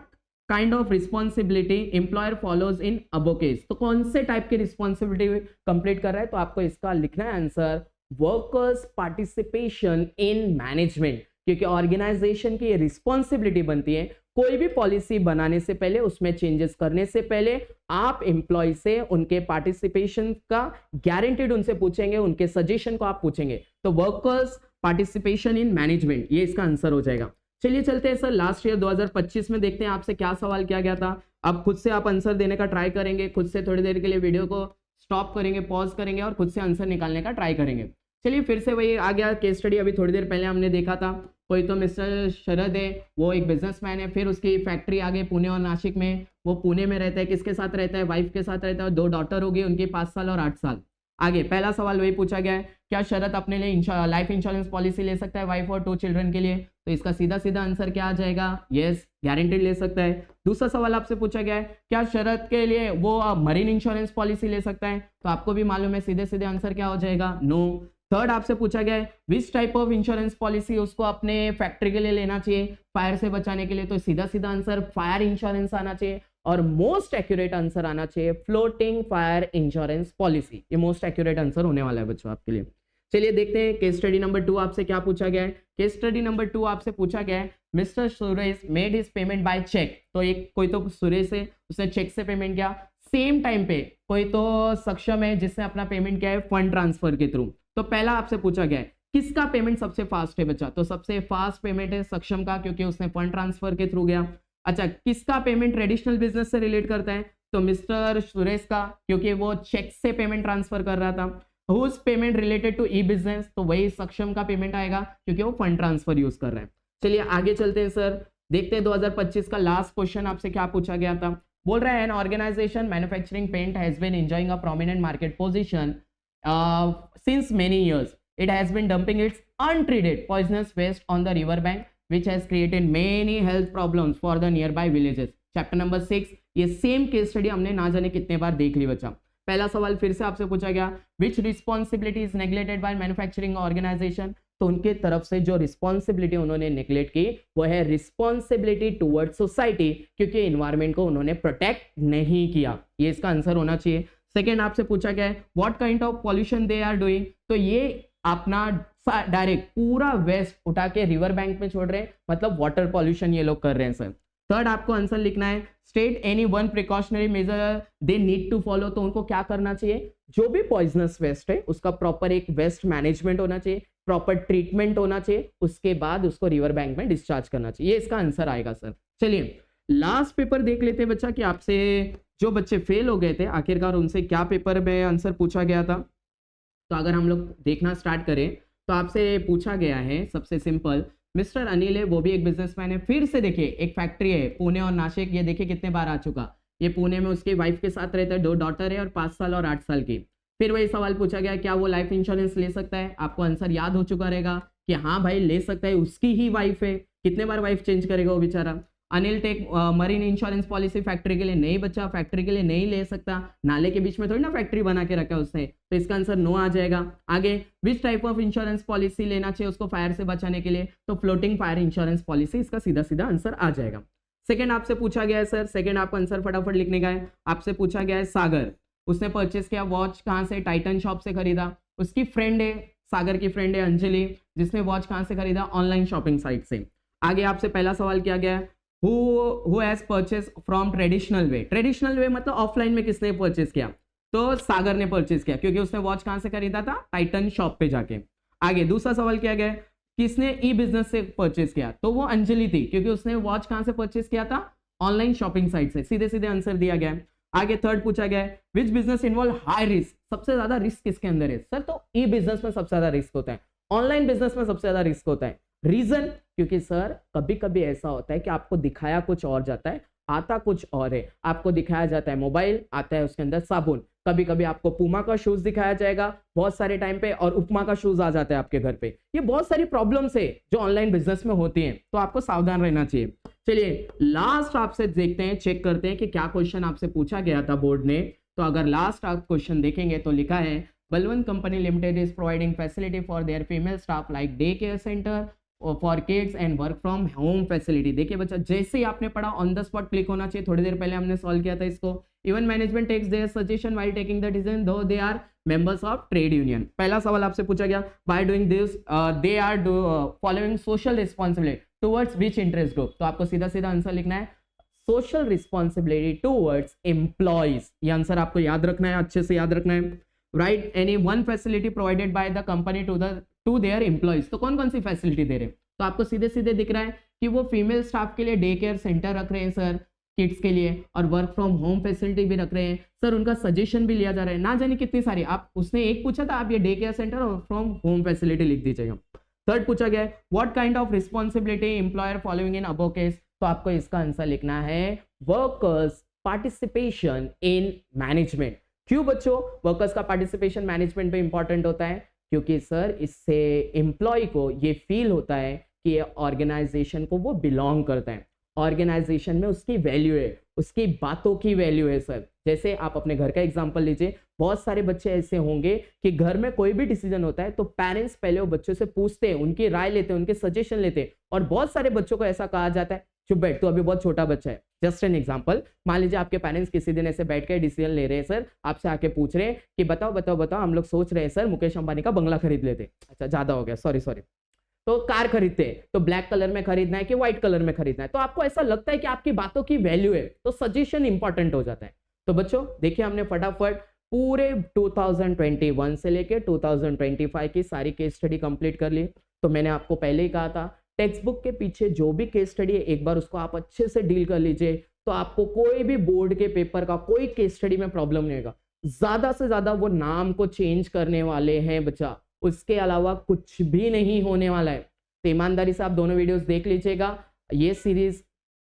kind of responsibility employer follows in above case? तो कौन से टाइप की रिस्पॉन्सिबिलिटी कंप्लीट कर रहा है? तो आपको इसका लिखना है answer, workers participation in management. क्योंकि ऑर्गेनाइजेशन की ये रिस्पॉन्सिबिलिटी बनती है, कोई भी पॉलिसी बनाने से पहले, उसमें चेंजेस करने से पहले आप एम्प्लॉय से उनके पार्टिसिपेशन का गारंटीड उनसे पूछेंगे, उनके सजेशन को आप पूछेंगे. तो वर्कर्स पार्टिसिपेशन इन मैनेजमेंट, ये इसका आंसर हो जाएगा. चलिए चलते हैं सर लास्ट ईयर 2025 में, देखते हैं आपसे क्या सवाल किया गया था. अब खुद से आप आंसर देने का ट्राई करेंगे, खुद से थोड़ी देर के लिए वीडियो को स्टॉप करेंगे, पॉज करेंगे और खुद से आंसर निकालने का ट्राई करेंगे. चलिए फिर से वही आ गया केस स्टडी, अभी थोड़ी देर पहले हमने देखा था. कोई तो मिस्टर शरद है, वो एक बिजनेसमैन है, फिर उसकी फैक्ट्री आगे पुणे और नासिक में, वो पुणे में रहता है, किसके साथ रहता है? वाइफ के साथ रहता है, और 2 डॉटर हो गई, उनकी 5 साल और 8 साल. आगे पहला सवाल वही पूछा गया है, क्या शरद अपने लिए लाइफ इंश्योरेंस पॉलिसी ले सकता है वाइफ और 2 चिल्ड्रन के लिए? तो इसका सीधा सीधा आंसर क्या आ जाएगा, यस गारंटीड ले सकता है. दूसरा सवाल आपसे पूछा गया है, क्या शरद के लिए वो मरीन इंश्योरेंस पॉलिसी ले सकता है? तो आपको भी मालूम है, सीधे सीधे आंसर क्या हो जाएगा, नो. थर्ड आपसे पूछा गया है, विच टाइप ऑफ इंश्योरेंस पॉलिसी उसको अपने फैक्ट्री के लिए लेना चाहिए फायर से बचाने के लिए? तो सीधा सीधा आंसर फायर इंश्योरेंस आना चाहिए, और मोस्ट एक्यूरेट आंसर आना चाहिए फ्लोटिंग फायर इंश्योरेंस पॉलिसी. ये मोस्ट एक्यूरेट आंसर होने वाला है बच्चों आपके लिए. चलिए देखते हैं केस स्टडी नंबर 2 आपसे क्या पूछा गया है. केस स्टडी नंबर 2 आपसे पूछा गया है, mister Suresh made his payment by cheque. तो एक कोई तो सुरेश है, उसने चेक से पेमेंट किया. सेम टाइम पे कोई तो सक्षम है जिसने अपना पेमेंट किया है फंड ट्रांसफर के थ्रू. तो पहला आपसे पूछा गया है, किसका पेमेंट सबसे फास्ट है बच्चा? तो सबसे फास्ट पेमेंट है सक्षम का, क्योंकि उसने फंड ट्रांसफर के थ्रू गया. अच्छा, किसका पेमेंट ट्रेडिशनल बिजनेस से रिलेट करता है? तो मिस्टर सुरेश का, क्योंकि वो चेक से पेमेंट ट्रांसफर कर रहा था. Whose payment related to e business? तो वही सक्षम का पेमेंट आएगा, क्योंकि वो फंड ट्रांसफर यूज कर रहे हैं. चलिए आगे चलते हैं सर, देखते हैं 2025 का लास्ट क्वेश्चन आपसे क्या पूछा गया था. बोल रहा है an organisation manufacturing paint has been enjoying a prominent market position since many years. It has been dumping its untreated poisonous waste on the river bank, which has created many health problems for the nearby villages. Chapter number 6, ये same case study हमने ना जाने कितने बार देख ली बच्चा। पहला सवाल फिर से आपसे पूछा गया, which responsibility is neglected by manufacturing organisation. तो उनके तरफ से जो रिस्पॉन्सिबिलिटी उन्होंने नेग्लेक्ट की वो है रिस्पॉन्सिबिलिटी टुवर्ड सोसाइटी, क्योंकि इन्वायरमेंट को उन्होंने प्रोटेक्ट नहीं किया। ये इसका आंसर होना चाहिए। सेकेंड आपसे पूछा गया है what kind of pollution they are doing. तो ये अपना डायरेक्ट पूरा वेस्ट उठा के रिवर बैंक में छोड़ रहे हैं, मतलब वाटर पॉल्यूशन ये लोग कर रहे हैं सर। थर्ड आपको आंसर लिखना है state any one precautionary measure they need to follow. तो उनको क्या करना चाहिए, जो भी पॉइजनस वेस्ट है उसका प्रॉपर एक वेस्ट मैनेजमेंट होना चाहिए, प्रॉपर ट्रीटमेंट होना चाहिए, उसके बाद उसको रिवर बैंक में डिस्चार्ज करना चाहिए। ये इसका आंसर आएगा सर। चलिए लास्ट पेपर देख लेते हैं बच्चा कि आपसे जो बच्चे फेल हो गए थे आखिरकार उनसे क्या पेपर में आंसर पूछा गया था। तो अगर हम लोग देखना स्टार्ट करें तो आपसे पूछा गया है सबसे सिंपल, मिस्टर अनिल है वो भी एक बिजनेसमैन है। फिर से देखिए एक फैक्ट्री है पुणे और नासिक, ये देखिए कितने बार आ चुका। ये पुणे में उसकी वाइफ के साथ रहता है, 2 डॉटर है और 5 साल और 8 साल की। फिर वही सवाल पूछा गया क्या वो लाइफ इंश्योरेंस ले सकता है। आपको आंसर याद हो चुका रहेगा कि हाँ भाई ले सकता है, उसकी ही वाइफ है। कितने बार वाइफ चेंज करेगा वो बेचारा। Anil take marine insurance policy factory के लिए नहीं बच्चा, फैक्ट्री के लिए नहीं ले सकता, नाले के बीच में थोड़ी ना फैक्ट्री बना के रखा है उसने। तो इसका आंसर नो आ जाएगा। आगे विच टाइप ऑफ इंश्योरेंस पॉलिसी लेना चाहिए उसको फायर से बचाने के लिए, तो फ्लोटिंग फायर इंश्योरेंस पॉलिसी, इसका सीधा सीधा आंसर आ जाएगा। सेकंड आपसे पूछा गया है सर, सेकंड आपको आंसर फटाफट लिखने का है। आपसे पूछा गया है सागर, उसने परचेस किया वॉच कहाँ से, टाइटन शॉप से खरीदा। उसकी फ्रेंड है, सागर की फ्रेंड है अंजलि, जिसने वॉच कहाँ से खरीदा, ऑनलाइन शॉपिंग साइट से। आगे आपसे पहला सवाल किया गया है who has purchased from traditional way। Traditional way मतलब ऑफलाइन में किसने परचेस किया, तो सागर ने परचेस किया, क्योंकि उसने वॉच कहां से खरीदा था, टाइटन शॉप पे जाके। आगे दूसरा सवाल किया गया किसने ई बिजनेस से परचेस किया, तो वो अंजलि थी, क्योंकि उसने वॉच कहां से परचेस किया था, ऑनलाइन शॉपिंग साइट से। सीधे सीधे आंसर दिया गया है। आगे थर्ड पूछा गया है which business involve high risk. सबसे ज्यादा रिस्क किसके अंदर है सर, तो ई बिजनेस में सबसे ज्यादा रिस्क होता है, ऑनलाइन बिजनेस में सबसे ज्यादा रिस्क होता है। रीजन, क्योंकि सर कभी कभी ऐसा होता है कि आपको दिखाया कुछ और जाता है, आता कुछ और है। आपको दिखाया जाता है मोबाइल, आता है उसके अंदर साबुन। कभी कभी आपको पुमा का शूज दिखाया जाएगा बहुत सारे टाइम पे, और उपमा का शूज आ जाता है आपके घर पे। ये बहुत सारी प्रॉब्लम्स है जो ऑनलाइन बिजनेस में होती हैं, तो आपको सावधान रहना चाहिए। चलिए लास्ट आपसे देखते हैं, चेक करते हैं कि क्या क्वेश्चन आपसे पूछा गया था बोर्ड ने। तो अगर लास्ट आप क्वेश्चन देखेंगे तो लिखा है Balwant company limited is providing facility for their female staff like day care centre for kids and work from home facility. देखिए बच्चा जैसे ही आपने पढ़ा ऑन द स्पॉट क्लिक होना चाहिए। थोड़ी देर पहले हमने सॉल्व किया था इसको। Even management takes their suggestion while taking the decision though they are members of trade union. पहला सवाल आपसे पूछा गया by doing this they are following social responsibility towards which interest group. तो आपको सीधा सीधा आंसर लिखना है सोशल रिस्पॉन्सिबिलिटी टुवर्ड्स एम्प्लॉइज। ये आंसर आपको याद रखना है, अच्छे से याद रखना है। Write any one facility provided by the company to their employees. तो कौन कौन सी फैसिलिटी दे रहे हैं, तो आपको सीधे सीधे दिख रहा है कि वो फीमेल स्टाफ के लिए डे केयर सेंटर रख रहे हैं सर, किड्स के लिए, और वर्क फ्रॉम होम फैसिलिटी भी रख रहे हैं सर। उनका सजेशन भी लिया जा रहा है, ना जाने कितनी सारी। आप उसने एक पूछा था, आप ये डे केयर सेंटर और फ्रॉम होम फैसिलिटी लिख दीजिएगा। थर्ड पूछा गया what kind of responsibility employer following in above case. तो आपको इसका आंसर लिखना है वर्कर्स पार्टिसिपेशन इन मैनेजमेंट। क्यों बच्चों वर्कर्स का पार्टिसिपेशन मैनेजमेंट में इंपॉर्टेंट होता है, क्योंकि सर इससे एम्प्लॉय को ये फील होता है कि ये ऑर्गेनाइजेशन को वो बिलोंग करता है, ऑर्गेनाइजेशन में उसकी वैल्यू है, उसकी बातों की वैल्यू है सर। जैसे आप अपने घर का एग्जांपल लीजिए, बहुत सारे बच्चे ऐसे होंगे कि घर में कोई भी डिसीजन होता है तो पेरेंट्स पहले वो बच्चों से पूछते हैं, उनकी राय लेते हैं, उनके सजेशन लेते हैं। और बहुत सारे बच्चों को ऐसा कहा जाता है चुप बैठ, तो अभी बहुत छोटा बच्चा है। जस्ट एन एग्जांपल, मान लीजिए आपके पेरेंट्स किसी दिन ऐसे बैठ के डिसीजन ले रहे हैं सर, आपसे आके पूछ रहे हैं कि बताओ बताओ बताओ, हम लोग सोच रहे हैं सर मुकेश अंबानी का बंगला खरीद लेते। अच्छा ज्यादा हो गया, सॉरी सॉरी। तो कार खरीदते हैं तो ब्लैक कलर में खरीदना है कि व्हाइट कलर में खरीदना है, तो आपको ऐसा लगता है कि आपकी बातों की वैल्यू है, तो सजेशन इंपॉर्टेंट हो जाता है। तो बच्चों देखिए हमने फटाफट पूरे 2021 से लेके 2025 की सारी केस स्टडी कंप्लीट कर ली। तो मैंने आपको पहले ही कहा था टेक्स्ट बुक के पीछे जो भी केस स्टडी है एक बार उसको आप अच्छे से डील कर लीजिए, तो आपको कोई भी बोर्ड के पेपर का कोई केस स्टडी में प्रॉब्लम नहीं होगा। ज्यादा से ज्यादा वो नाम को चेंज करने वाले हैं बच्चा, उसके अलावा कुछ भी नहीं होने वाला है। तो ईमानदारी से आप दोनों वीडियोस देख लीजिएगा। ये सीरीज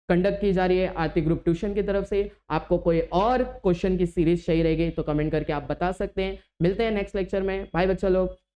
कंडक्ट की जा रही है आरती ग्रुप ट्यूशन की तरफ से। आपको कोई और क्वेश्चन की सीरीज चाहिए रहेगी तो कमेंट करके आप बता सकते हैं। मिलते हैं नेक्स्ट लेक्चर में। बाय बच्चा लोग।